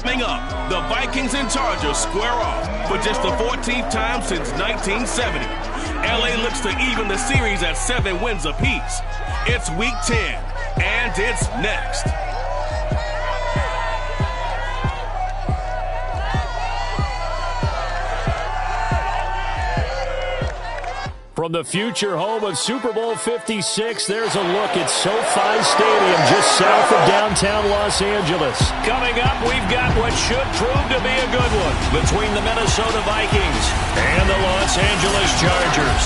Coming up, the Vikings and Chargers square off for just the 14th time since 1970. LA looks to even the series at 7 wins apiece. It's Week 10, and it's next. From the future home of Super Bowl 56, there's a look at SoFi Stadium just south of downtown Los Angeles. Coming up, we've got what should prove to be a good one between the Minnesota Vikings and the Los Angeles Chargers.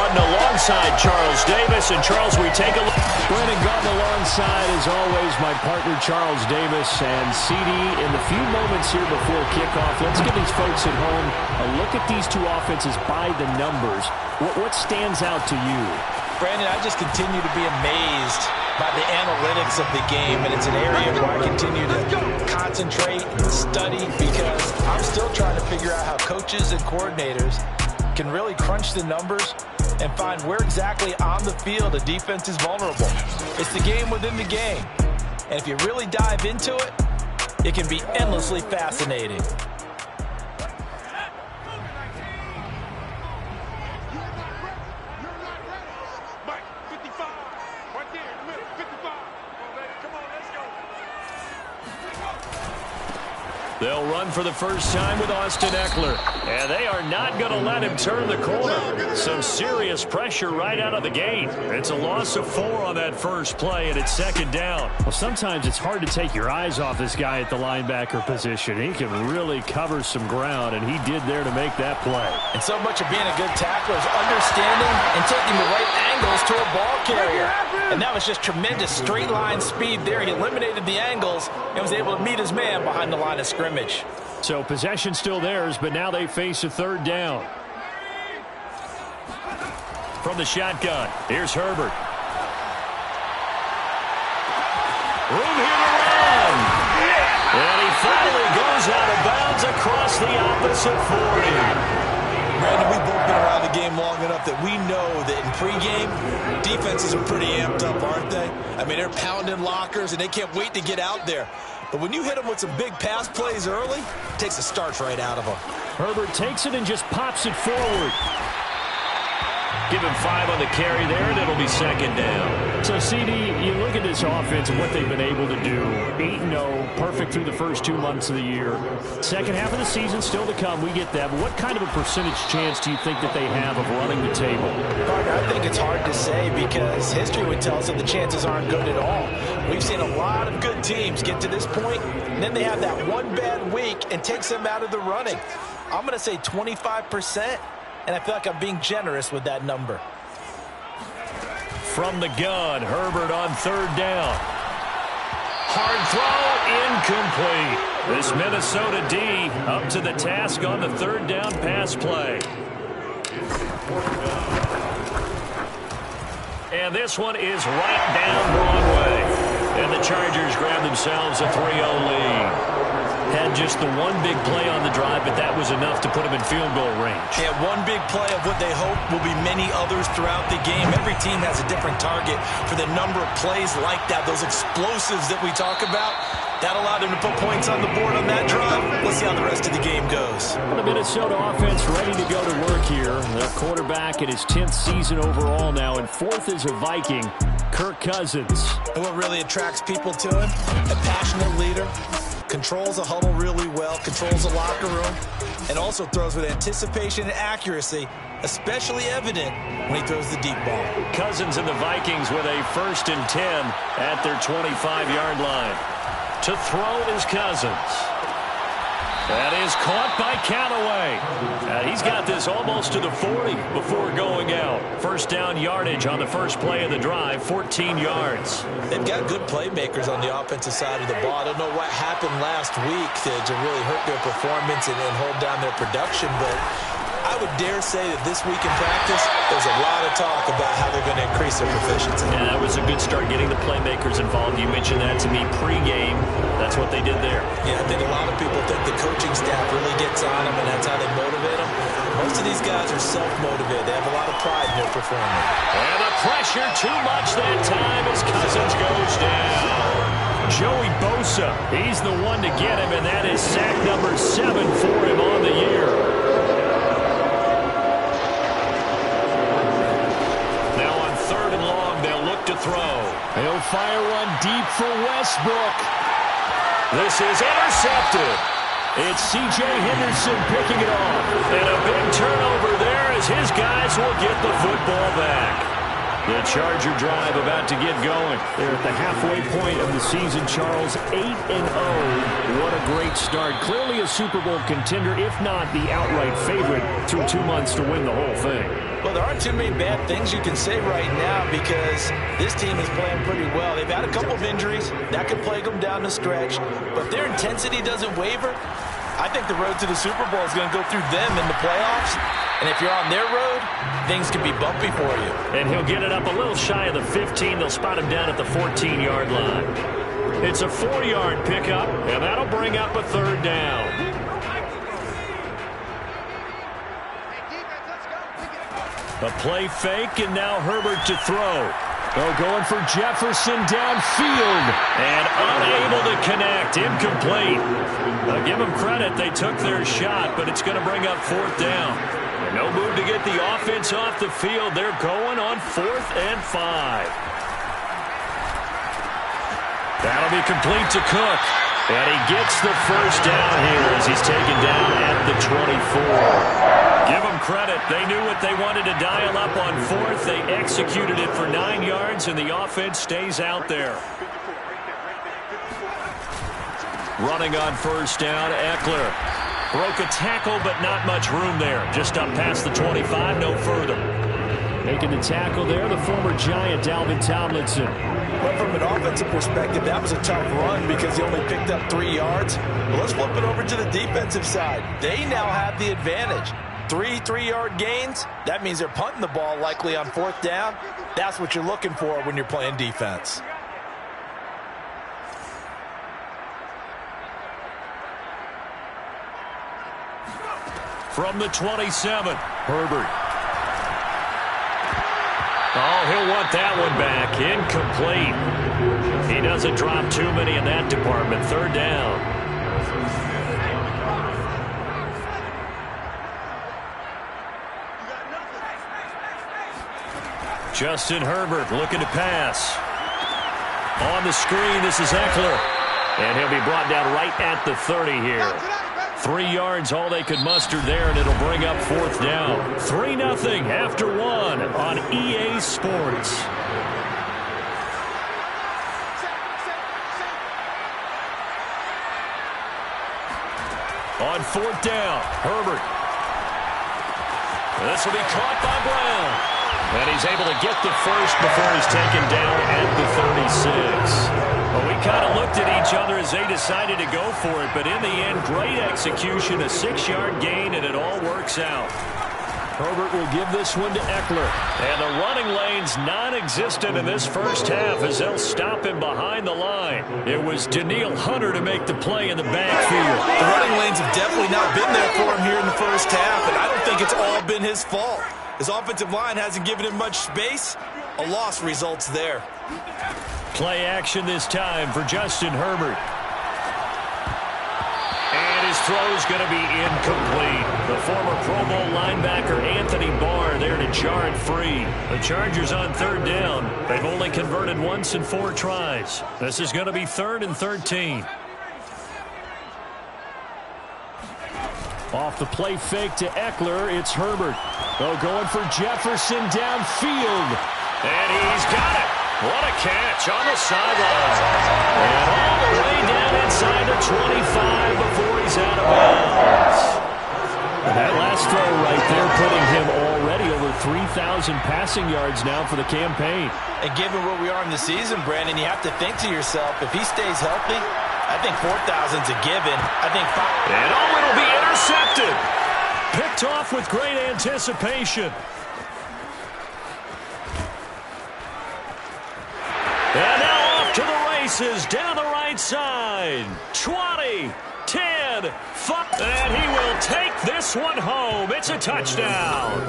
Alongside Charles Davis. And Charles, we take a look. Brandon Gaudin alongside, as always, my partner Charles Davis. And CD, in the few moments here before kickoff, let's give these folks at home a look at these two offenses by the numbers. What stands out to you? Brandon, I just continue to be amazed by the analytics of the game, and it's an area where I continue to concentrate and study because I'm still trying to figure out how coaches and coordinators can really crunch the numbers and find where exactly on the field a defense is vulnerable. It's the game within the game. And if you really dive into it, it can be endlessly fascinating. They'll run for the first time with Austin Eckler. And they are not going to let him turn the corner. Some serious pressure right out of the gate. It's a loss of 4 on that first play, and it's second down. Well, sometimes it's hard to take your eyes off this guy at the linebacker position. He can really cover some ground, and he did there to make that play. And so much of being a good tackler is understanding and taking the right angles to a ball carrier. And that was just tremendous straight line speed there. He eliminated the angles and was able to meet his man behind the line of scrimmage. So possession still theirs, but now they face a third down. From the shotgun, here's Herbert. Room here to run. And he finally goes out of bounds across the opposite 40. Brandon, we've both been around the game long enough that we know that in pregame, defenses are pretty amped up, aren't they? I mean, they're pounding lockers, and they can't wait to get out there. But when you hit them with some big pass plays early, it takes the starch right out of them. Herbert takes it and just pops it forward. Give him 5 on the carry there, and it'll be second down. So, CD, you look at this offense and what they've been able to do. 8-0, perfect through the first 2 months of the year. Second half of the season still to come. We get that. But what kind of a percentage chance do you think that they have of running the table? Parker, I think it's hard to say because history would tell us that the chances aren't good at all. We've seen a lot of good teams get to this point, and then they have that one bad week and takes them out of the running. I'm going to say 25%. And I feel like I'm being generous with that number. From the gun, Herbert on third down. Hard throw, incomplete. This Minnesota D up to the task on the third down pass play. And this one is right down Broadway. And the Chargers grab themselves a 3-0 lead. Had just the one big play on the drive, but that was enough to put them in field goal range. Yeah, one big play of what they hope will be many others throughout the game. Every team has a different target for the number of plays like that, those explosives that we talk about. That allowed them to put points on the board on that drive. Let's see how the rest of the game goes. The Minnesota offense ready to go to work here. Their quarterback in his 10th season overall now, and 4th as a Viking, Kirk Cousins. And what really attracts people to him? A passionate leader. Controls a huddle really well, controls the locker room, and also throws with anticipation and accuracy, especially evident when he throws the deep ball. Cousins and the Vikings with a 1st and 10 at their 25-yard line. To throw is Cousins. That is caught by Callaway. He's got this almost to the 40 before going out. First down yardage on the first play of the drive, 14 yards. They've got good playmakers on the offensive side of the ball. I don't know what happened last week to really hurt their performance and hold down their production, but I would dare say that this week in practice, there's a lot of talk about how they're going to increase their proficiency. Yeah, that was a good start getting the playmakers involved. You mentioned that to me pregame. That's what they did there. Yeah, I think a lot of people think the coaching staff really gets on them, and that's how they motivate them. Most of these guys are self-motivated. They have a lot of pride in their performance. And the pressure too much that time as Cousins goes down. Joey Bosa, he's the one to get him, and that is sack number 7 for him on the year. Now on 3rd and long, they'll look to throw. He'll fire one deep for Westbrook. This is intercepted. It's C.J. Henderson picking it off. And a big turnover there as his guys will get the football back. The Charger drive about to get going. They're at the halfway point of the season, Charles. 8-0. What a great start. Clearly a Super Bowl contender, if not the outright favorite, through 2 months to win the whole thing. Well, there aren't too many bad things you can say right now because this team is playing pretty well. They've had a couple of injuries. That could plague them down the stretch. But their intensity doesn't waver. I think the road to the Super Bowl is going to go through them in the playoffs. And if you're on their road, things can be bumpy for you. And he'll get it up a little shy of the 15. They'll spot him down at the 14-yard line. It's a 4-yard pickup, and that'll bring up a 3rd down. A play fake, and now Herbert to throw. Oh, going for Jefferson downfield, and unable to connect. Incomplete. I'll give them credit. They took their shot, but it's going to bring up 4th down. No move to get the offense off the field. They're going on 4th and 5. That'll be complete to Cook. And he gets the 1st down here as he's taken down at the 24. Give them credit. They knew what they wanted to dial up on 4th. They executed it for 9 yards, and the offense stays out there. Running on 1st down, Eckler. Broke a tackle, but not much room there. Just up past the 25, no further. Making the tackle there, the former Giant, Dalvin Tomlinson. But from an offensive perspective, that was a tough run because he only picked up 3 yards. Well, let's flip it over to the defensive side. They now have the advantage. 3 3-yard gains. That means they're punting the ball likely on 4th down. That's what you're looking for when you're playing defense. From the 27, Herbert. Oh, he'll want that one back. Incomplete. He doesn't drop too many in that department. 3rd down. Justin Herbert looking to pass. On the screen, this is Eckler. And he'll be brought down right at the 30 here. 3 yards, all they could muster there, and it'll bring up 4th down. 3-0 after 1 on EA Sports. On 4th down, Herbert. This will be caught by Brown. And he's able to get the 1st before he's taken down at the 36. Well, we kind of looked at each other as they decided to go for it, but in the end, great execution, a 6-yard gain, and it all works out. Herbert will give this one to Eckler. And the running lane's non-existent in this first half as they'll stop him behind the line. It was Danielle Hunter to make the play in the backfield. The running lanes have definitely not been there for him here in the first half, and I don't think it's all been his fault. His offensive line hasn't given him much space. A loss results there. Play action this time for Justin Herbert. And his throw's going to be incomplete. The former Pro Bowl linebacker Anthony Barr there to jar it free. The Chargers on 3rd down. They've only converted once in 4 tries. This is going to be 3rd and 13. Off the play fake to Eckler, it's Herbert. Oh, going for Jefferson downfield. And he's got it. What a catch on the sideline. And all the way down inside the 25 before he's out of bounds. And that last throw right there putting him already over 3,000 passing yards now for the campaign. And given where we are in the season, Brandon, you have to think to yourself, if he stays healthy, I think 4,000's a given. I think 5. And oh, it'll be intercepted. Picked off with great anticipation. And now off to the races, down the right side. 20, 10, 5, and he will take this one home. It's a touchdown.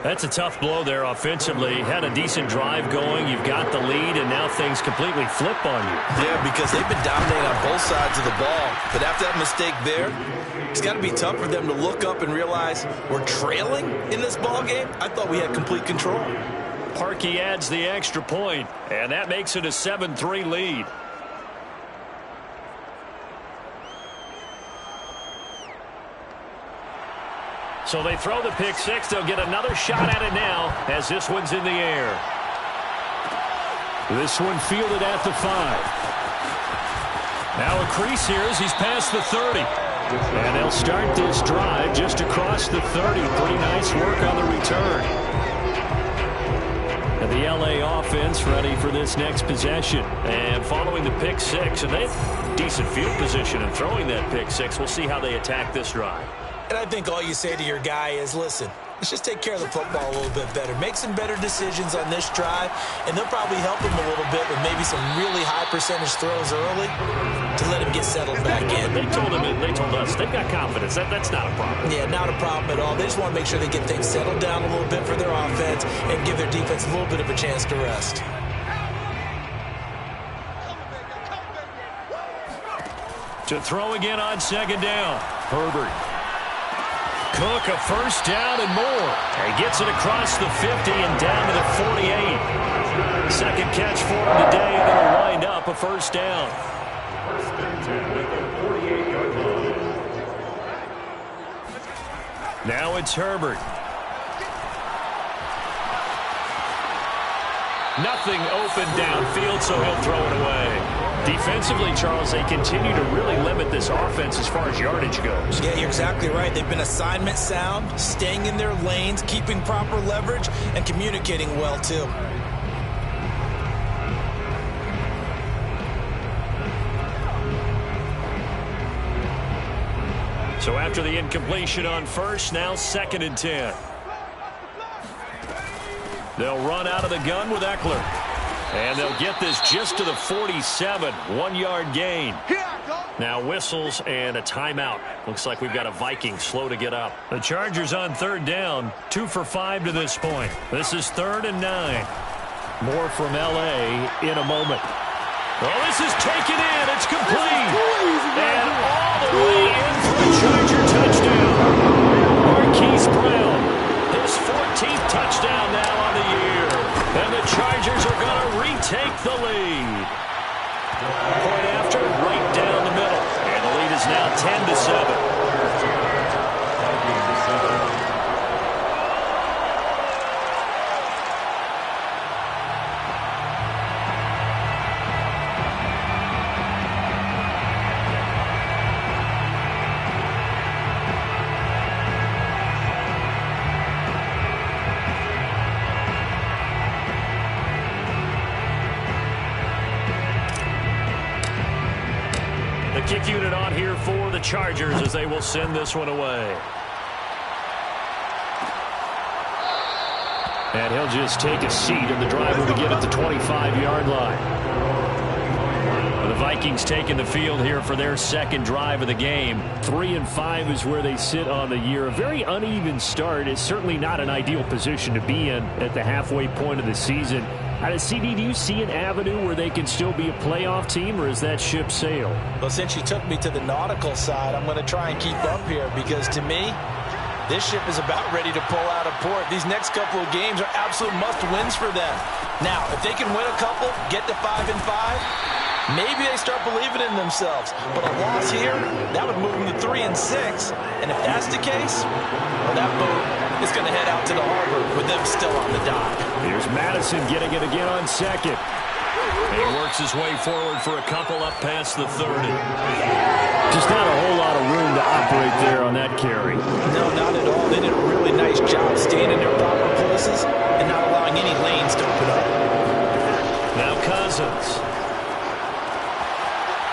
That's a tough blow there offensively. Had a decent drive going. You've got the lead, and now things completely flip on you. Yeah, because they've been dominating on both sides of the ball. But after that mistake there, it's got to be tough for them to look up and realize we're trailing in this ball game. I thought we had complete control. Parkey adds the extra point, and that makes it a 7-3 lead. So they throw the pick six. They'll get another shot at it now as this one's in the air. This one fielded at the 5. Now a crease here as he's past the 30. And they'll start this drive just across the 30. Pretty nice work on the return. And the LA offense ready for this next possession. And following the pick six, and they have decent field position in throwing that pick six. We'll see how they attack this drive. And I think all you say to your guy is, listen, let's just take care of the football a little bit better. Make some better decisions on this drive, and they'll probably help him a little bit with maybe some really high percentage throws early to let him get settled back in. They told us they've got confidence. That's not a problem. Yeah, not a problem at all. They just want to make sure they get things settled down a little bit for their offense and give their defense a little bit of a chance to rest. To throw again on second down. Herbert. Cook, a first down and more. He gets it across the 50 and down to the 48. Second catch for him today, and it'll wind up a first down. Now it's Herbert. Nothing open downfield, so he'll throw it away. Defensively, Charles, they continue to really limit this offense as far as yardage goes. Yeah, you're exactly right. They've been assignment sound, staying in their lanes, keeping proper leverage, and communicating well, too. So after the incompletion on first, now 2nd and 10. They'll run out of the gun with Eckler. And they'll get this just to the 47, 1-yard gain. Now whistles and a timeout. Looks like we've got a Viking slow to get up. The Chargers on 3rd down, 2 for 5 to this point. This is 3rd and 9. More from L.A. in a moment. Oh, this is taken in. It's complete. And all the way in for a Charger touchdown. Marquise Brown, his 14th touchdown now on the year. And the Chargers are going to retake the lead. Point after, right down the middle. And the lead is now 10-7. Kick unit on here for the Chargers as they will send this one away. And he'll just take a seat, and the driver will begin at the 25-yard line. The Vikings taking the field here for their 2nd drive of the game. 3-5 is where they sit on the year. A very uneven start. It's certainly not an ideal position to be in at the halfway point of the season. Out of CD, do you see an avenue where they can still be a playoff team, or is that ship sailed? Well, since you took me to the nautical side, I'm going to try and keep up here because, to me, this ship is about ready to pull out of port. These next couple of games are absolute must-wins for them. Now, if they can win a couple, get to 5-5, maybe they start believing in themselves. But a loss here, that would move them to 3-6. And if that's the case, well, that boat is going to head out to the harbor with them still on the dock. Here's Madison getting it again on 2nd. He works his way forward for a couple up past the 30. Just not a whole lot of room to operate there on that carry. No, not at all. They did a really nice job staying in their proper places and not allowing any lanes to open up. Now Cousins.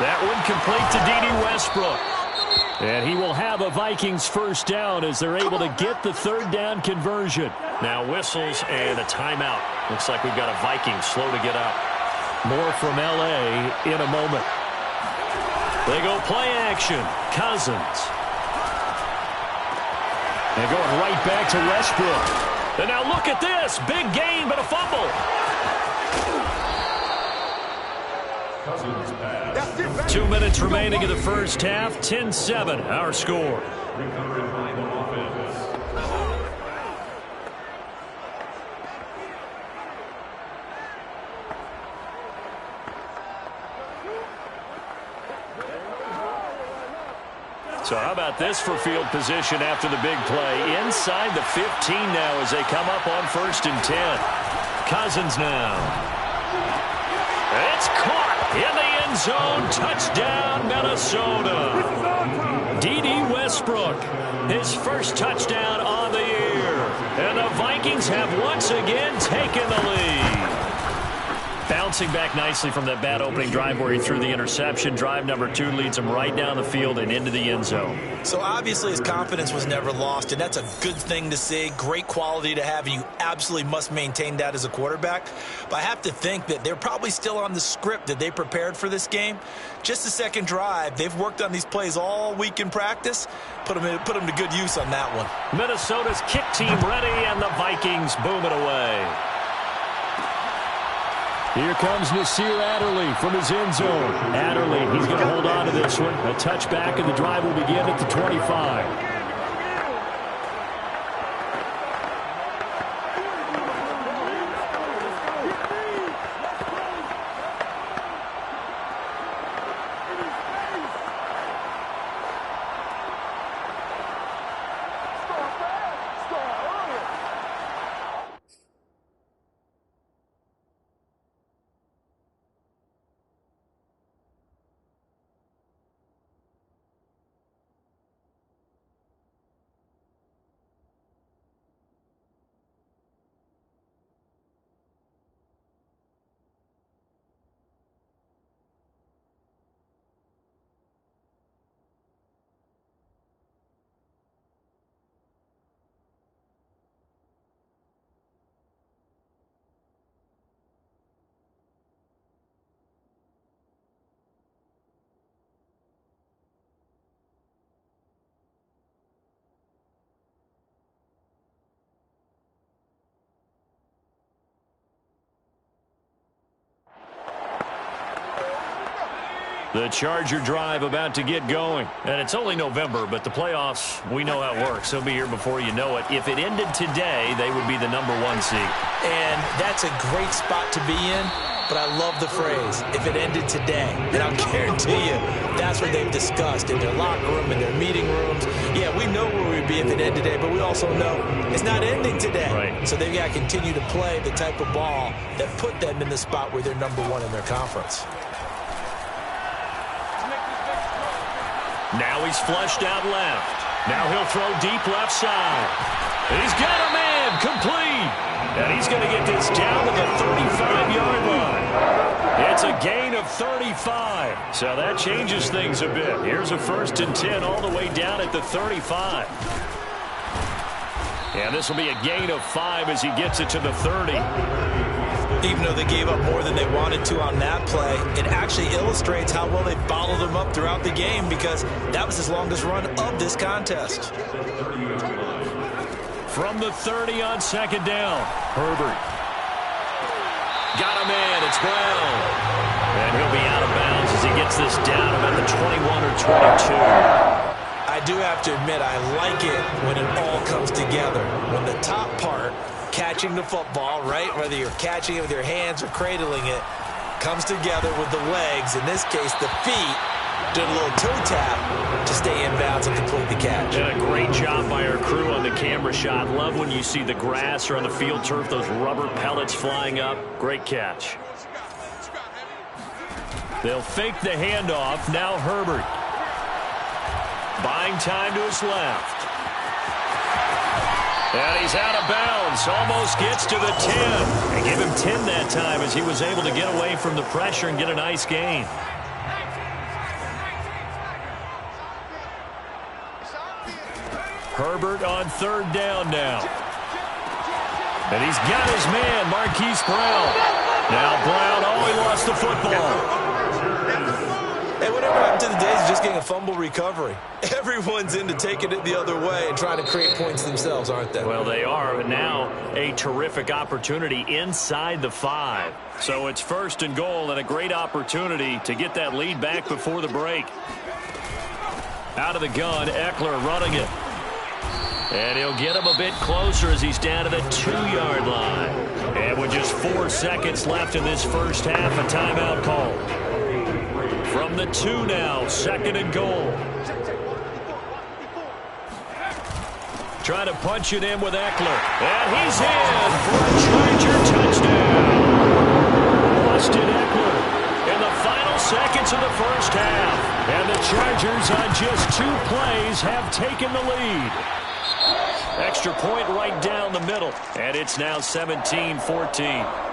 That one complete to D.D. Westbrook. And he will have a Vikings first down as they're able to get the 3rd down conversion. Now whistles and a timeout. Looks like we've got a Viking slow to get up. More from L.A. in a moment. They go play action. Cousins. And going right back to Westbrook. And now look at this. Big gain, but a fumble. 2 minutes remaining in the first half. 10-7, our score. So how about this for field position after the big play? Inside the 15 now as they come up on 1st and 10. Cousins now. It's caught in the end zone. Touchdown, Minnesota. D.D. Westbrook, his first touchdown on the year. And the Vikings have once again taken the lead. Bouncing back nicely from that bad opening drive where he threw the interception. Drive number 2 leads him right down the field and into the end zone. So obviously his confidence was never lost, and that's a good thing to see. Great quality to have, and you absolutely must maintain that as a quarterback. But I have to think that they're probably still on the script that they prepared for this game. Just the second drive, they've worked on these plays all week in practice. Put them to good use on that one. Minnesota's kick team ready, and the Vikings boom it away. Here comes Nasir Adderley from his end zone. Adderley, he's going to hold on to this one. A touchback, and the drive will begin at the 25. The Charger drive about to get going. And it's only November, but the playoffs, we know how it works. They'll be here before you know it. If it ended today, they would be the number 1 seed. And that's a great spot to be in, but I love the phrase, if it ended today. And I'll guarantee you, that's what they've discussed in their locker room, in their meeting rooms. Yeah, we know where we'd be if it ended today, but we also know it's not ending today. Right. So they've got to continue to play the type of ball that put them in the spot where they're number 1 in their conference. Now he's flushed out left. Now he'll throw deep left side. He's got a man complete. And he's going to get this down to the 35-yard line. It's a gain of 35. So that changes things a bit. Here's a 1st and 10 all the way down at the 35. And this will be a gain of 5 as he gets it to the 30. Even though they gave up more than they wanted to on that play, it actually illustrates how well they bottled him up throughout the game because that was his longest run of this contest. From the 30 on 2nd down, Herbert. Got a man, it's Brown. And he'll be out of bounds as he gets this down about the 21 or 22. I do have to admit, I like it when it all comes together. When the top part, catching the football, right, whether you're catching it with your hands or cradling it, comes together with the legs, in this case the feet, doing a little toe tap to stay in bounds and complete the catch. And a great job by our crew on the camera shot. Love when you see the grass or on the field turf, those rubber pellets flying up. Great catch. They'll fake the handoff. Now Herbert. Buying time to his left. And he's out of bounds. Almost gets to the 10. And give him 10 that time as he was able to get away from the pressure and get a nice gain. Herbert on 3rd down now. And he's got his man, Marquise Brown. Now Brown, oh, he lost the football. Hey, whatever happened to the days of just getting a fumble recovery? Everyone's into taking it the other way and trying to create points themselves, aren't they? Well, they are, but now a terrific opportunity inside the 5. So it's 1st and goal and a great opportunity to get that lead back before the break. Out of the gun, Eckler running it. And he'll get him a bit closer as he's down to the 2-yard line. And with just 4 seconds left in this first half, a timeout call. From the 2 now, 2nd and goal. Trying to punch it in with Eckler. And he's in for a Charger touchdown. Austin Eckler in the final seconds of the first half. And the Chargers on just 2 plays have taken the lead. Extra point right down the middle. And it's now 17-14.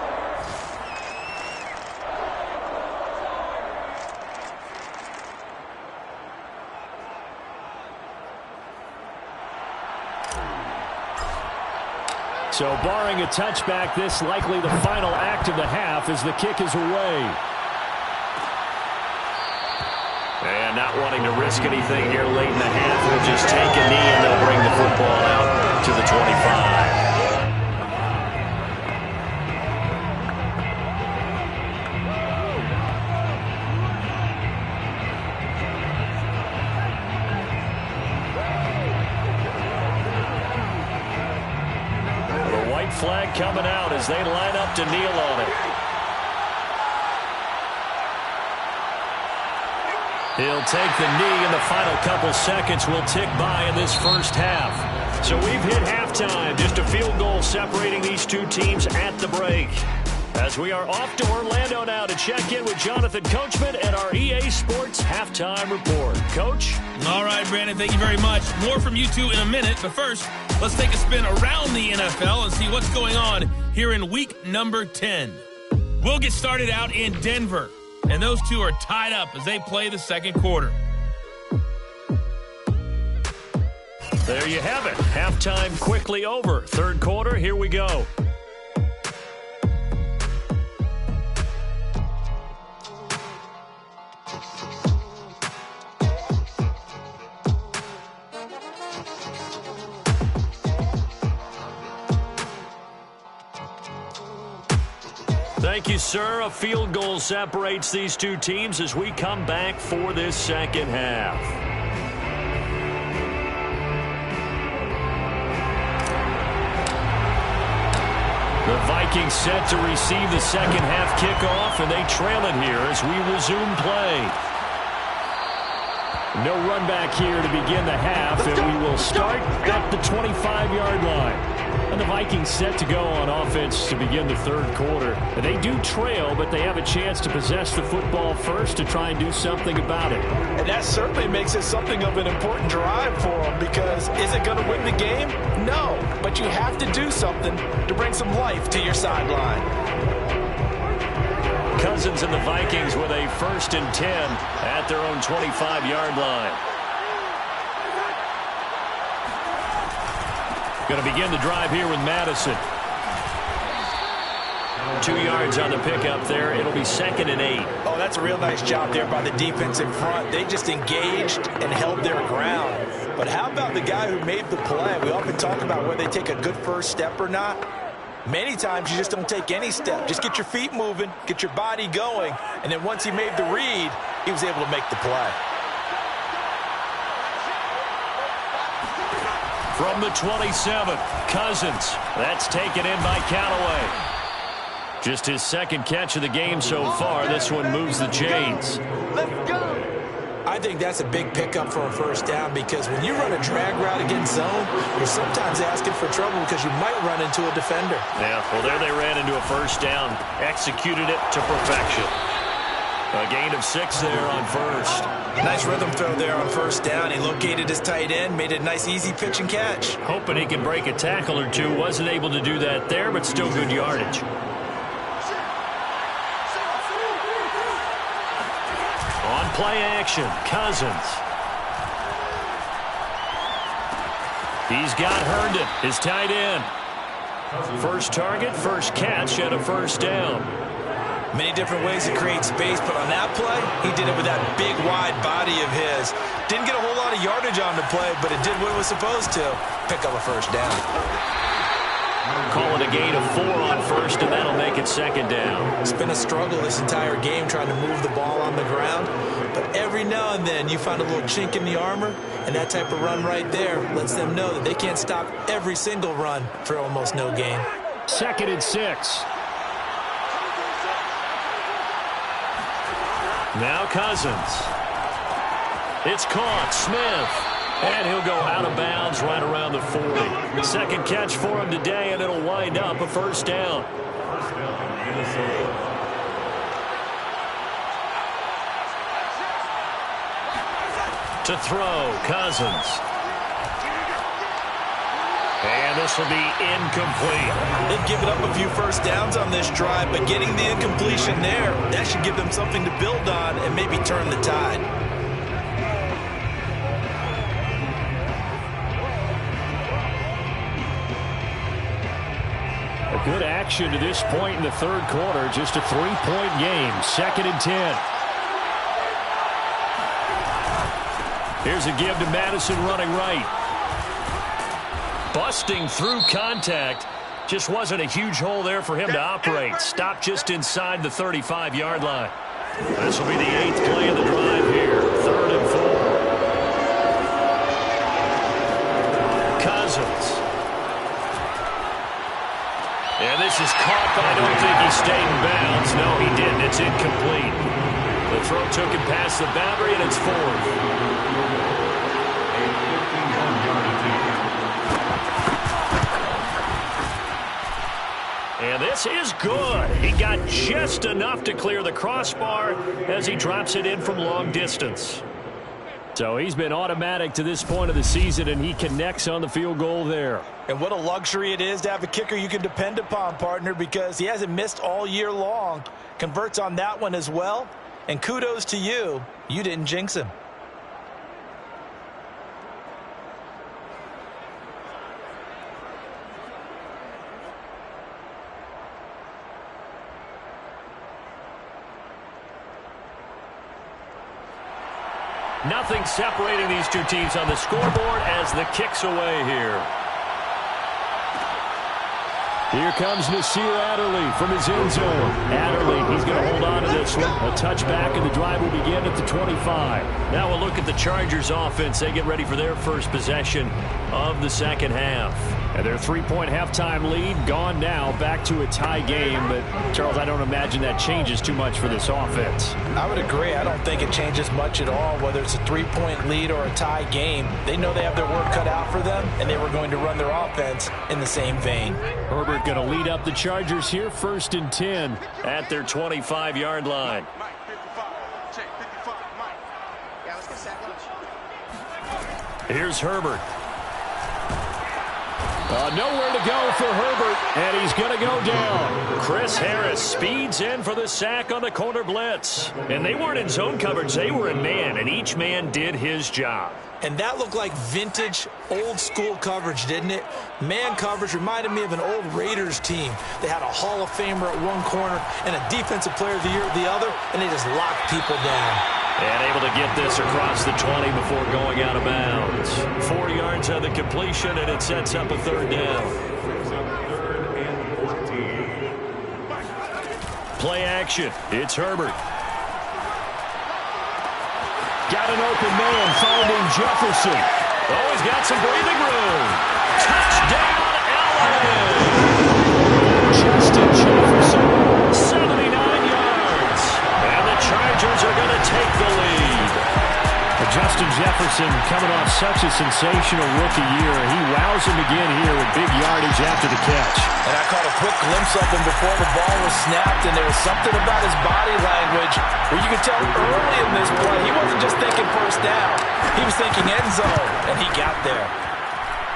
So barring a touchback, this likely the final act of the half as the kick is away. And not wanting to risk anything here late in the half, we'll just take a knee and they'll bring the football out to the 25. Flag coming out as they line up to kneel on it. He'll take the knee, and the final couple seconds will tick by in this first half. So we've hit halftime. Just a field goal separating these 2 teams at the break. As we are off to Orlando now to check in with Jonathan Coachman and our EA Sports Halftime Report. Coach? All right, Brandon, thank you very much. More from you two in a minute, but first, let's take a spin around the NFL and see what's going on here in week number 10. We'll get started out in Denver, and those two are tied up as they play the second quarter. There you have it. Halftime quickly over. Third quarter, here we go. Thank you, sir. A field goal separates these 2 teams as we come back for this second half. The Vikings set to receive the second half kickoff, and they trail it here as we resume play. No run back here to begin the half, and we will start at the 25-yard line. And the Vikings set to go on offense to begin the third quarter. And they do trail, but they have a chance to possess the football first to try and do something about it. And that certainly makes it something of an important drive for them, because is it going to win the game? No, but you have to do something to bring some life to your sideline. Cousins and the Vikings with a 1st and 10 at their own 25-yard line. Going to begin the drive here with Madison. 2 yards on the pickup there. It'll be 2nd and 8. Oh, that's a real nice job there by the defense in front. They just engaged and held their ground. But how about the guy who made the play? We often talk about whether they take a good first step or not. Many times you just don't take any step. Just get your feet moving, get your body going, and then once he made the read, he was able to make the play. From the 27, Cousins. That's taken in by Callaway. Just his 2nd catch of the game so far. This one moves the chains. Let's go. I think that's a big pickup for a first down, because when you run a drag route against zone, you're sometimes asking for trouble because you might run into a defender. Yeah, well, there they ran into a first down. Executed it to perfection. A gain of 6 there on first. Nice rhythm throw there on first down. He located his tight end, made a nice easy pitch and catch. Hoping he could break a tackle or two. Wasn't able to do that there, but still good yardage. On play action, Cousins. He's got Herndon, his tight end. First target, first catch, and a first down. Many different ways to create space, but on that play, he did it with that big, wide body of his. Didn't get a whole lot of yardage on the play, but it did what it was supposed to. Pick up a first down. Call it a gain of 4 on first, and that'll make it second down. It's been a struggle this entire game trying to move the ball on the ground, but every now and then you find a little chink in the armor, and that type of run right there lets them know that they can't stop every single run for almost no gain. 2nd and 6. Now Cousins. It's caught. Smith. And he'll go out of bounds right around the 40. Second catch for him today, and it'll wind up a first down. To throw, Cousins. And this will be incomplete. They've given up a few first downs on this drive, but getting the incompletion there, that should give them something to build on and maybe turn the tide. A good action to this point in the third quarter. Just a 3-point game. 2nd and 10. Here's a give to Madison running right. Busting through contact. Just wasn't a huge hole there for him to operate. Stopped just inside the 35-yard line. This will be the 8th play of the drive here. 3rd and 4. Cousins. And this is caught, but I don't think he stayed in bounds. No, he didn't. It's incomplete. The throw took him past the boundary, and it's 4th. And this is good. He got just enough to clear the crossbar as he drops it in from long distance. So he's been automatic to this point of the season, and he connects on the field goal there. And what a luxury it is to have a kicker you can depend upon, partner, because he hasn't missed all year long. Converts on that one as well. And kudos to you. You didn't jinx him. Nothing separating these two teams on the scoreboard as the kick's away here. Here comes Nasir Adderley from his end zone. Adderley, he's going to hold on to this one. A touchback, and the drive will begin at the 25. Now we'll look at the Chargers offense. They get ready for their first possession of the second half. And their 3-point halftime lead gone now, back to a tie game. But, Charles, I don't imagine that changes too much for this offense. I would agree. I don't think it changes much at all, whether it's a 3-point lead or a tie game. They know they have their work cut out for them, and they were going to run their offense in the same vein. Herbert going to lead up the Chargers here, 1st and 10 at their 25-yard line. Here's Herbert. Nowhere to go for Herbert, and he's going to go down. Chris Harris speeds in for the sack on the corner blitz. And they weren't in zone coverage. They were in man, and each man did his job. And that looked like vintage, old-school coverage, didn't it? Man coverage reminded me of an old Raiders team. They had a Hall of Famer at one corner and a Defensive Player of the Year at the other, and they just locked people down. And able to get this across the 20 before going out of bounds. 4 yards on the completion, and it sets up a 3rd down. Play action. It's Herbert. Got an open man, finding Jefferson. Oh, he's got some breathing room. Touchdown, LA! Justin Jefferson, 79 yards. And the Chargers are going to take the lead. Justin Jefferson coming off such a sensational rookie year. He wows him again here with big yardage after the catch. And I caught a quick glimpse of him before the ball was snapped, and there was something about his body language where you could tell early in this play he wasn't just thinking first down. He was thinking end zone, and he got there.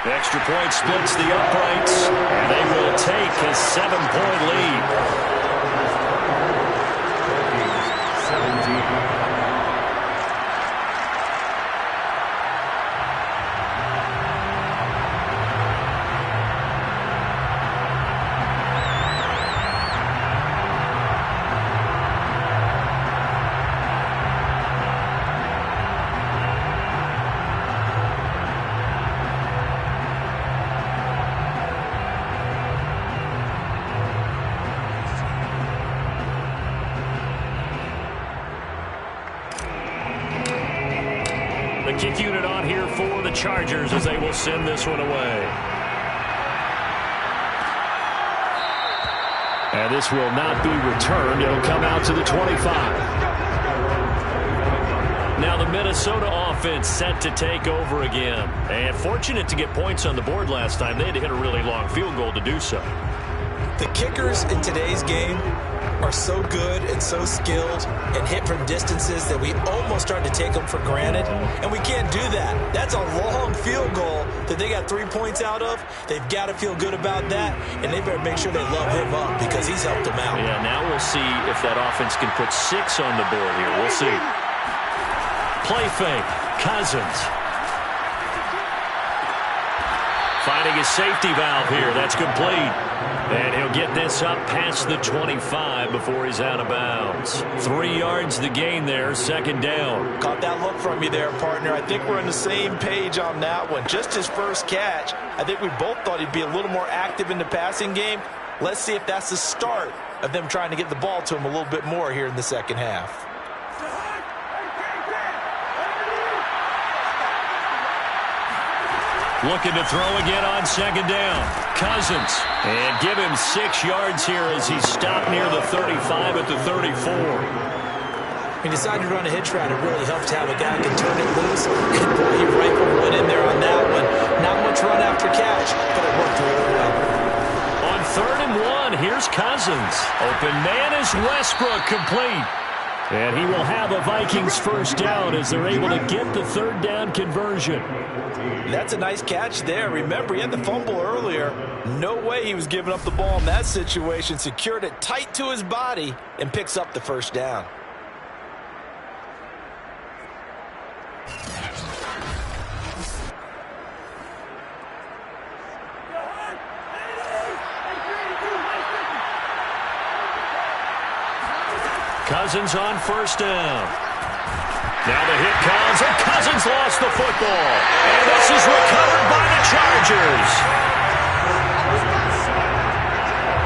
The extra point splits the uprights, and they will take a 7-point lead. 17. kick unit on here for the Chargers as they will send this one away. And this will not be returned. It'll come out to the 25. Now the Minnesota offense set to take over again. And fortunate to get points on the board last time. They had to hit a really long field goal to do so. The kickers in today's game are so good and so skilled and hit from distances that we almost start to take them for granted. And we can't do that. That's a long field goal that they got 3 points out of. They've got to feel good about that, and they better make sure they love him up because he's helped them out. Yeah, now we'll see if that offense can put 6 on the board here. We'll see. Play fake. Cousins. Finding his safety valve here. That's complete. And he'll get this up past the 25 before he's out of bounds. 3 yards the gain there, second down. Caught that look from you there, partner. I think we're on the same page on that one. Just his first catch. I think we both thought he'd be a little more active in the passing game. Let's see if that's the start of them trying to get the ball to him a little bit more here in the second half. Looking to throw again on second down. Cousins. And give him 6 yards here as he stopped near the 35 at the 34. He decided to run a hitch route. It really helps to have a guy who can turn it loose. And boy, he rifled one in there on that one. Not much run after catch, but it worked really well. On 3rd and 1, here's Cousins. Open man is Westbrook, complete. And he will have a Vikings first down as they're able to get the 3rd down conversion. That's a nice catch there. Remember, he had the fumble earlier. No way he was giving up the ball in that situation. Secured it tight to his body and picks up the first down. Cousins on first down. Now the hit comes, and Cousins lost the football. And this is recovered by the Chargers.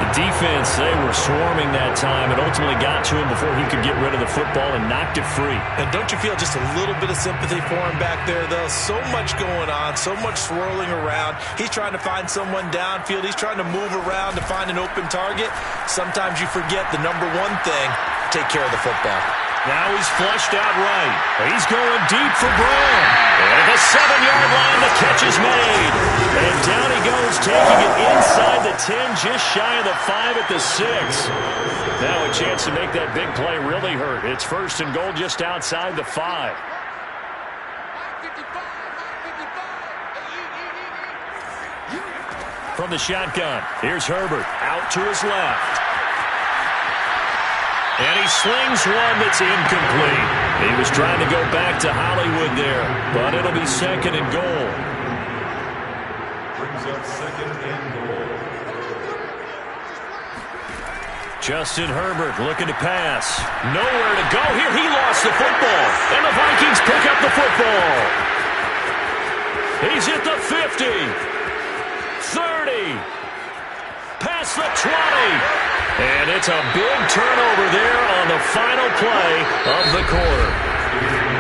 The defense, they were swarming that time and ultimately got to him before he could get rid of the football and knocked it free. And don't you feel just a little bit of sympathy for him back there, though? So much going on, so much swirling around. He's trying to find someone downfield. He's trying to move around to find an open target. Sometimes you forget the number one thing, take care of the football. Now he's flushed out right. He's going deep for Brown. And at the 7-yard line, the catch is made. And down he goes, taking it inside the 10, just shy of the 5 at the 6. Now a chance to make that big play really hurt. It's 1st and goal just outside the 5. From the shotgun, here's Herbert out to his left. And he slings one that's incomplete. He was trying to go back to Hollywood there, but it'll be 2nd and goal. Brings up 2nd and goal. Justin Herbert looking to pass. Nowhere to go here. He lost the football. And the Vikings pick up the football. He's at the 50. 30. Past the 20. And it's a big turnover there on the final play of the quarter.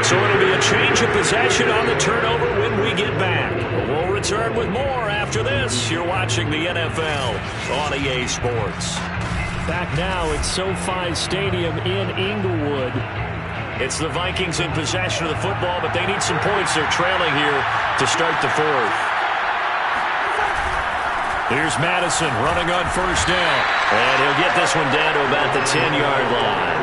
So it'll be a change of possession on the turnover when we get back. We'll return with more after this. You're watching the NFL on EA Sports. Back now at SoFi Stadium in Inglewood. It's the Vikings in possession of the football, but they need some points. They're trailing here to start the 4th. Here's Madison running on first down. And he'll get this one down to about the 10-yard line.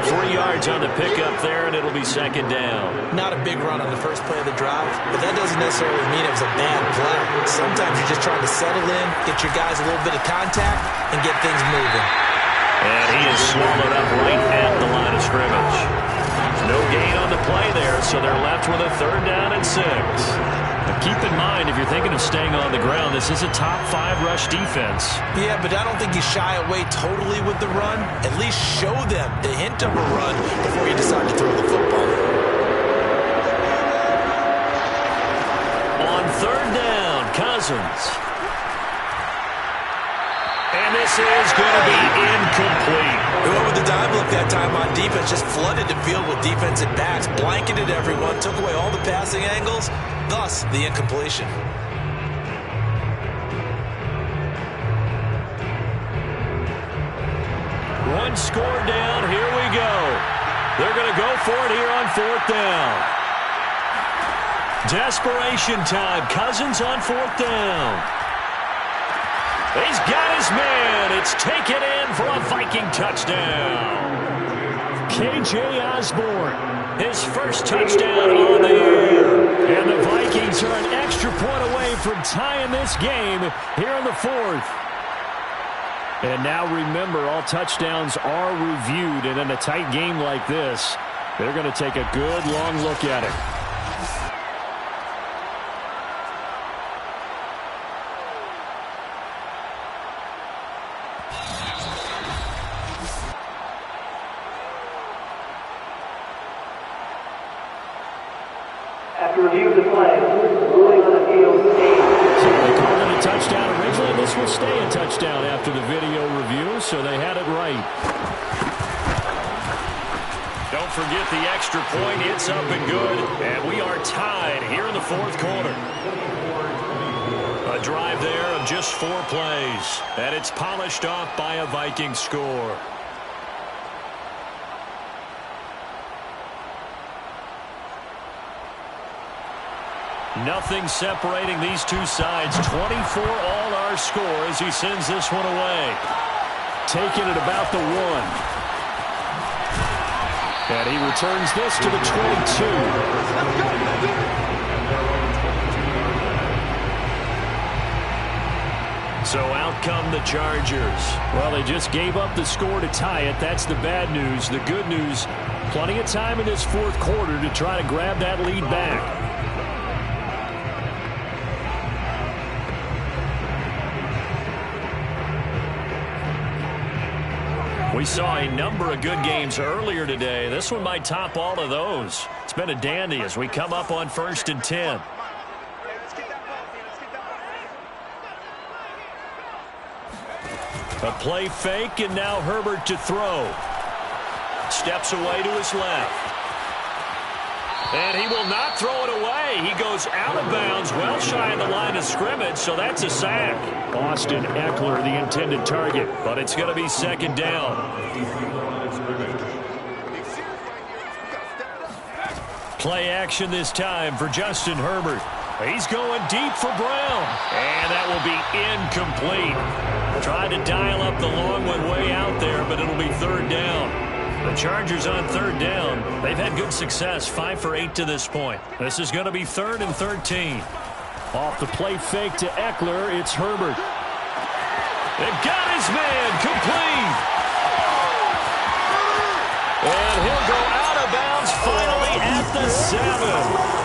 3 yards on the pickup there, and it'll be 2nd down. Not a big run on the first play of the drive, but that doesn't necessarily mean it was a bad play. Sometimes you're just trying to settle in, get your guys a little bit of contact, and get things moving. And he is swallowed up right at the line of scrimmage. No gain on the play there, so they're left with a 3rd down and 6. But keep in mind, if you're thinking of staying on the ground, this is a top 5 rush defense. Yeah, but I don't think you shy away totally with the run. At least show them the hint of a run before you decide to throw the football. On 3rd down, Cousins. And this is going to be incomplete. He went with the dive look that time on defense, just flooded the field with defensive backs, blanketed everyone, took away all the passing angles, thus the incompletion. One score down, here we go. They're going to go for it here on 4th down. Desperation time, Cousins on 4th down. He's got his man. It's taken in for a Viking touchdown. K.J. Osborne, his first touchdown on the year. And the Vikings are an extra point away from tying this game here in the 4th. And now remember, all touchdowns are reviewed. And in a tight game like this, they're going to take a good long look at it. After review of the play, ruling on the field, so they called it a touchdown originally. This will stay a touchdown after the video review, so they had it right. Don't forget the extra point. It's up and good, and we are tied here in the 4th quarter. A drive there of just 4 plays, and it's polished off by a Viking score. Nothing separating these two sides. 24 all our score as he sends this one away. Taking it about the 1. And he returns this to the 22. So out come the Chargers. Well, they just gave up the score to tie it. That's the bad news. The good news, plenty of time in this 4th quarter to try to grab that lead back. We saw a number of good games earlier today. This one might top all of those. It's been a dandy as we come up on 1st and 10. A play fake, and now Herbert to throw. Steps away to his left. And he will not throw it away. He goes out of bounds, well shy of the line of scrimmage, so that's a sack. Austin Eckler, the intended target, but it's going to be 2nd down. Play action this time for Justin Herbert. He's going deep for Brown, and that will be incomplete. Tried to dial up the long one way out there, but it'll be 3rd down. The Chargers on 3rd down. They've had good success, 5 for 8 to this point. This is going to be 3rd and 13. Off the play fake to Eckler, it's Herbert. They've got his man, complete. And he'll go out of bounds finally at the 7.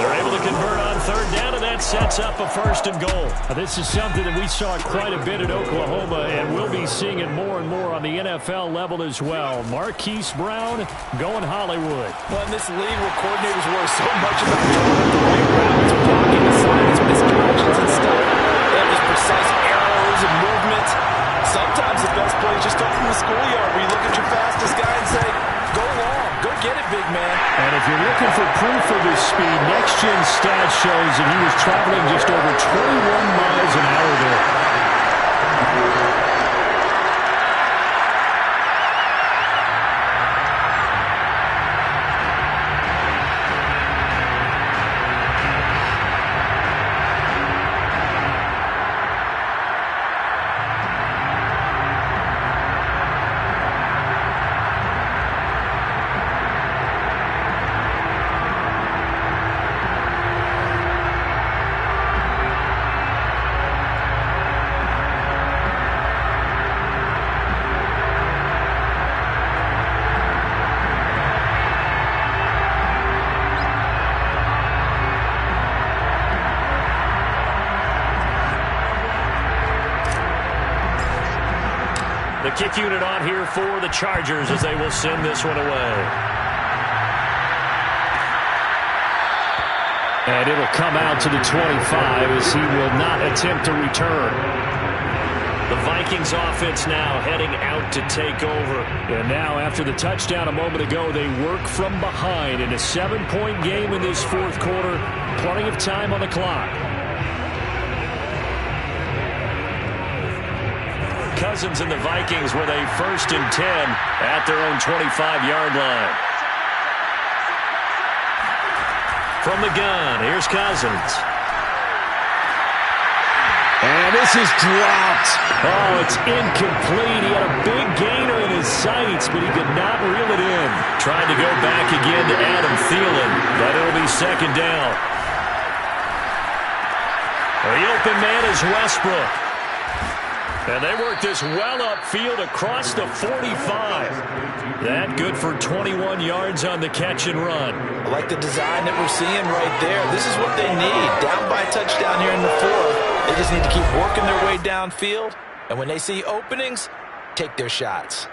They're able to convert on 3rd down, and that sets up a 1st and goal. This is something that we saw quite a bit at Oklahoma, and we'll be seeing it more and more on the NFL level as well. Marquise Brown going Hollywood. Well, in this league where coordinators worry so much about drawing up the right routes, blocking assignments, misconnections and stuff, they have these precise arrows and movements. Sometimes the best play is just up from the schoolyard where you look at your fastest guy and say, go long, go get it, big man. And if you're looking for proof of his speed, Next Gen Stats shows that he was traveling just over 21 miles an hour there. The kick unit on here for the Chargers as they will send this one away. And it'll come out to the 25 as he will not attempt to return. The Vikings offense now heading out to take over. And now after the touchdown a moment ago, they work from behind in a 7-point game in this fourth quarter. Plenty of time on the clock. Cousins and the Vikings with a 1st and 10 at their own 25-yard line. From the gun, here's Cousins. And this is dropped. Oh, it's incomplete. He had a big gainer in his sights, but he could not reel it in. Trying to go back again to Adam Thielen, but it'll be 2nd down. The open man is Westbrook. And they work this well upfield across the 45. That good for 21 yards on the catch and run. I like the design that we're seeing right there. This is what they need. Down by a touchdown here in the 4th. They just need to keep working their way downfield. And when they see openings, take their shots.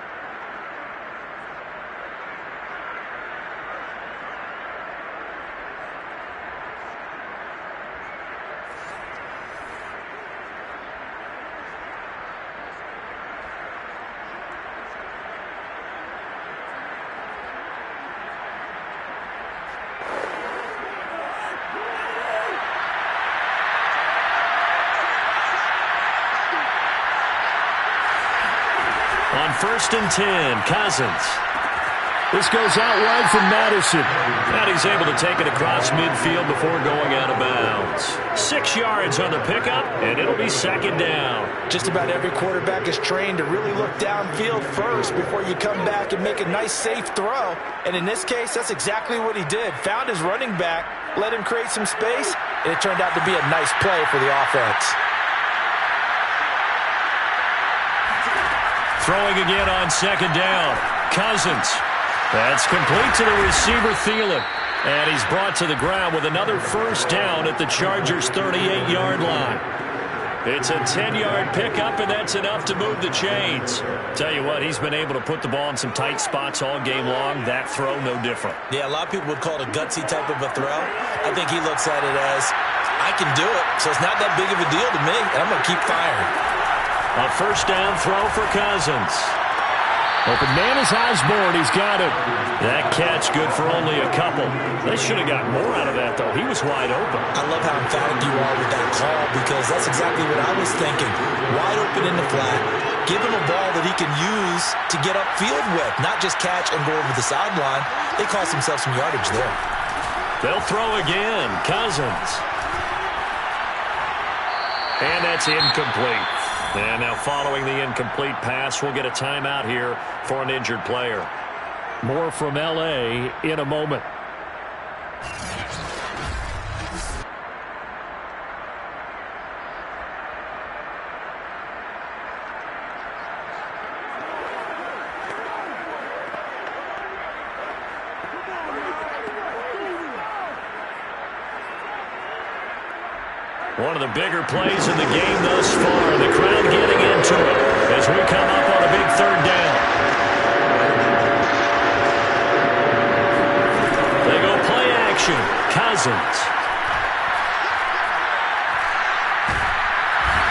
On 1st and 10, Cousins. This goes out wide from Madison. And he's able to take it across midfield before going out of bounds. 6 yards on the pickup, and it'll be 2nd down. Just about every quarterback is trained to really look downfield first before you come back and make a nice, safe throw. And in this case, that's exactly what he did. Found his running back, let him create some space, and it turned out to be a nice play for the offense. Throwing again on 2nd down. Cousins. That's complete to the receiver, Thielen. And he's brought to the ground with another 1st down at the Chargers' 38-yard line. It's a 10-yard pickup, and that's enough to move the chains. Tell you what, he's been able to put the ball in some tight spots all game long. That throw, no different. Yeah, a lot of people would call it a gutsy type of a throw. I think he looks at it as, I can do it, so it's not that big of a deal to me, and I'm going to keep firing. A 1st down throw for Cousins. Open man is Osborne. He's got it. That catch good for only a couple. They should have got more out of that, though. He was wide open. I love how emphatic you are with that call because that's exactly what I was thinking. Wide open in the flat. Give him a ball that he can use to get upfield with, not just catch and go over the sideline. They cost themselves some yardage there. They'll throw again. Cousins. And that's incomplete. And now following the incomplete pass, we'll get a timeout here for an injured player. More from L.A. in a moment. One of the bigger plays in the game thus far. The crowd getting into it as we come up on a big 3rd down. They go play action. Cousins.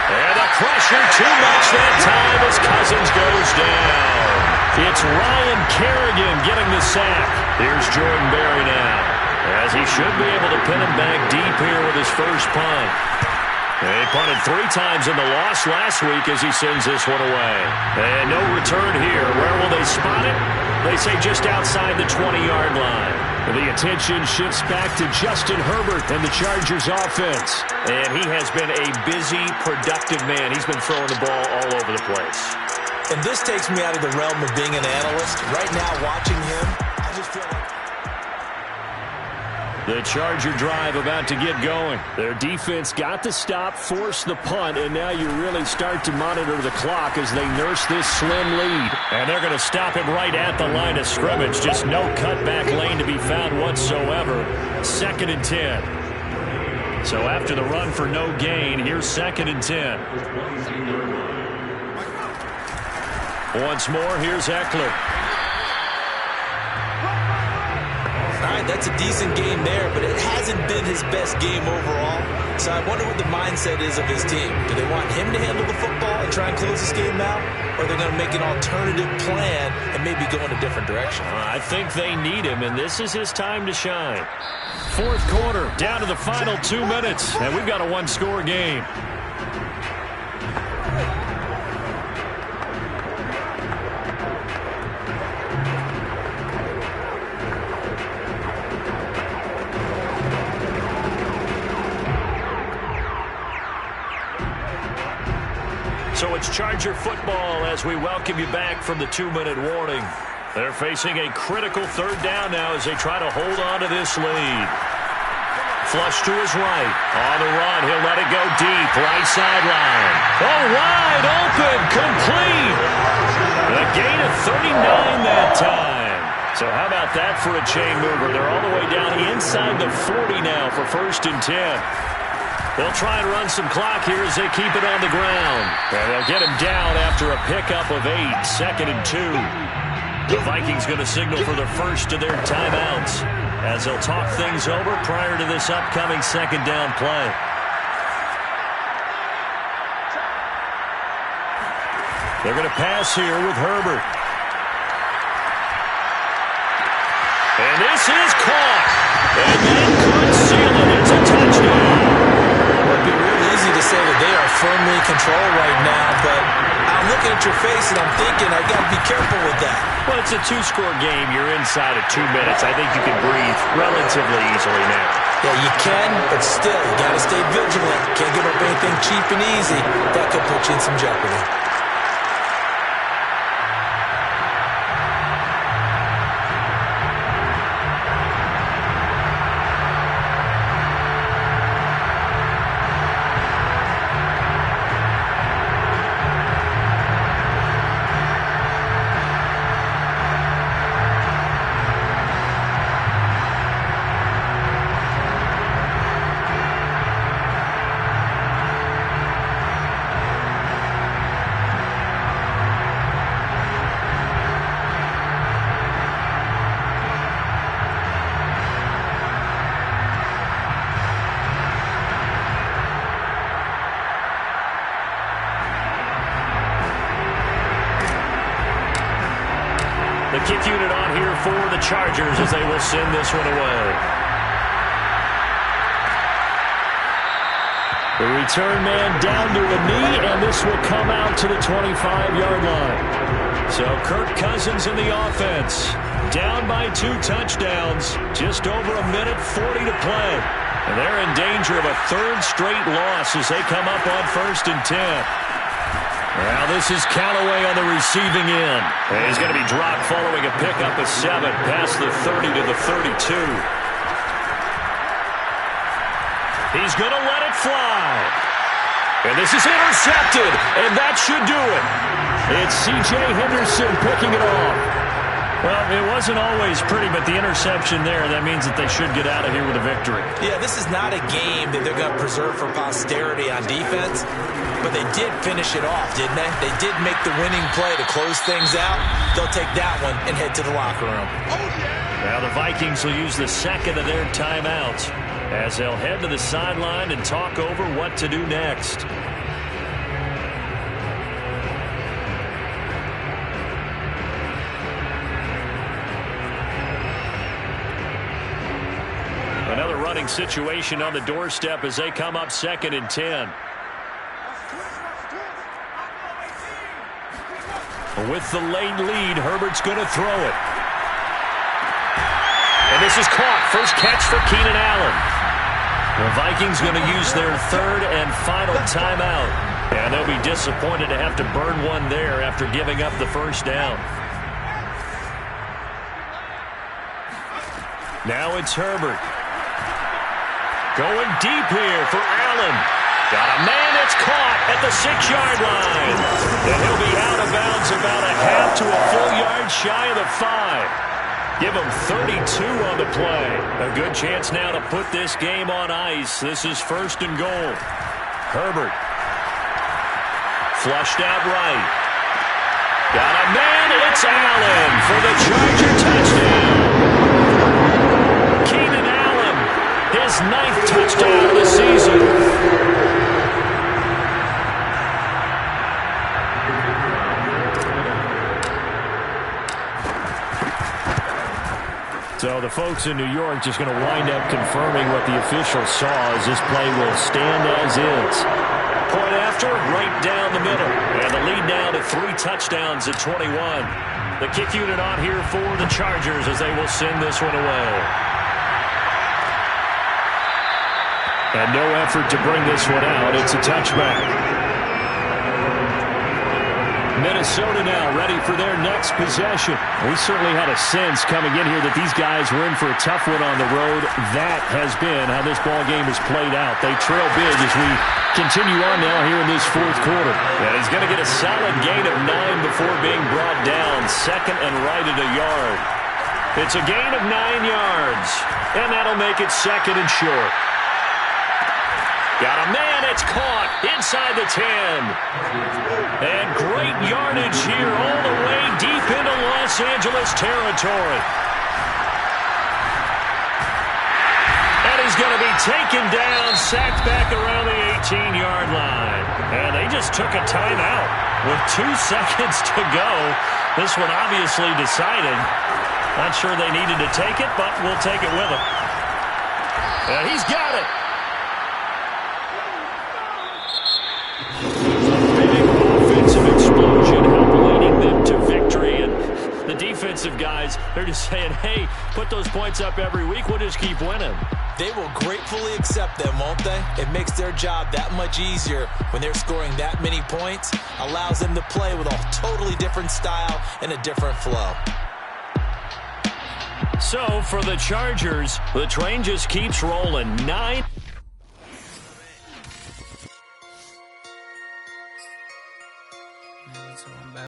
And a pressure too much that time as Cousins goes down. It's Ryan Kerrigan getting the sack. Here's Jordan Berry now, as he should be able to pin him back deep here with his first punt. He punted 3 times in the loss last week as he sends this one away. And no return here. Where will they spot it? They say just outside the 20-yard line. The attention shifts back to Justin Herbert and the Chargers offense. And he has been a busy, productive man. He's been throwing the ball all over the place. And this takes me out of the realm of being an analyst. Right now, watching him, I just feel like... The Charger drive about to get going. Their defense got the stop, forced the punt, and now you really start to monitor the clock as they nurse this slim lead. And they're going to stop him right at the line of scrimmage. Just no cutback lane to be found whatsoever. 2nd and 10. So after the run for no gain, here's 2nd and 10. Once more, here's Eckler. I That's a decent game there, but it hasn't been his best game overall. So I wonder what the mindset is of his team. Do they want him to handle the football and try and close this game out? Or are they going to make an alternative plan and maybe go in a different direction? I think they need him, and this is his time to shine. Fourth quarter, down to the final 2 minutes, and we've got a one-score game. So it's Charger football as we welcome you back from the 2-minute warning. They're facing a critical third down now as they try to hold on to this lead. Flush to his right. On the run, he'll let it go deep. Right sideline. Oh, wide open. Complete. A gain of 39 that time. So how about that for a chain mover? They're all the way down inside the 40 now for 1st and 10. They'll try and run some clock here as they keep it on the ground. And they'll get him down after a pickup of 8, 2nd and 2. The Vikings going to signal for the first of their timeouts as they'll talk things over prior to this upcoming 2nd down play. They're going to pass here with Herbert. And this is caught. And that could seal it. It's a touchdown. It'd be real easy to say that they are firmly in control right now, but I'm looking at your face and I'm thinking I got to be careful with that. Well, it's a 2-score game. You're inside of 2 minutes. I think you can breathe relatively easily now. Yeah, you can, but still, you got to stay vigilant. Can't give up anything cheap and easy. That could put you in some jeopardy. The kick unit on here for the Chargers as they will send this one away. The return man down to a knee, and this will come out to the 25-yard line. So Kirk Cousins in the offense. Down by 2 touchdowns. Just over a minute 40 to play. And they're in danger of a 3rd straight loss as they come up on 1st and 10. Now this is Callaway on the receiving end. And he's going to be dropped following a pickup of 7 past the 30 to the 32. He's going to let it fly. And this is intercepted, and that should do it. It's C.J. Henderson picking it off. Well, it wasn't always pretty, but the interception there, that means that they should get out of here with a victory. Yeah, this is not a game that they're going to preserve for posterity on defense, but they did finish it off, didn't they? They did make the winning play to close things out. They'll take that one and head to the locker room. Now the Vikings will use the 2nd of their timeouts as they'll head to the sideline and talk over what to do next. Another running situation on the doorstep as they come up 2nd and 10. With the late lead, Herbert's going to throw it. And this is caught. First catch for Keenan Allen. The Vikings going to use their 3rd and final timeout. And they'll be disappointed to have to burn one there after giving up the 1st down. Now it's Herbert. Going deep here for Allen. Got a man that's caught at the 6-yard line. And he'll be out of bounds about a half to a full yard shy of the 5. Give him 32 on the play. A good chance now to put this game on ice. This is 1st and goal. Herbert. Flushed out right. Got a man. It's Allen for the Charger touchdown. his 9th touchdown of the season. So the folks in New York just going to wind up confirming what the officials saw, as this play will stand as is. Point after, right down the middle. And the lead now to 3 touchdowns at 21. The kick unit on here for the Chargers as they will send this one away. And no effort to bring this one out. It's a touchback. Minnesota now ready for their next possession. We certainly had a sense coming in here that these guys were in for a tough one on the road. That has been how this ball game has played out. They trail big as we continue on now here in this 4th quarter. And he's going to get a solid gain of 9 before being brought down. Second and right at a yard. It's a gain of 9 yards. And that'll make it second and short. Got a man, it's caught inside the 10. And great yardage here all the way deep into Los Angeles territory. And he's going to be taken down, sacked back around the 18-yard line. And they just took a timeout with 2 seconds to go. This one obviously decided. Not sure they needed to take it, but we'll take it with them. And he's got it. Defensive guys, they're just saying, hey, put those points up every week. We'll just keep winning. They will gratefully accept them, won't they? It makes their job that much easier when they're scoring that many points. Allows them to play with a totally different style and a different flow. So for the Chargers, the train just keeps rolling. 9.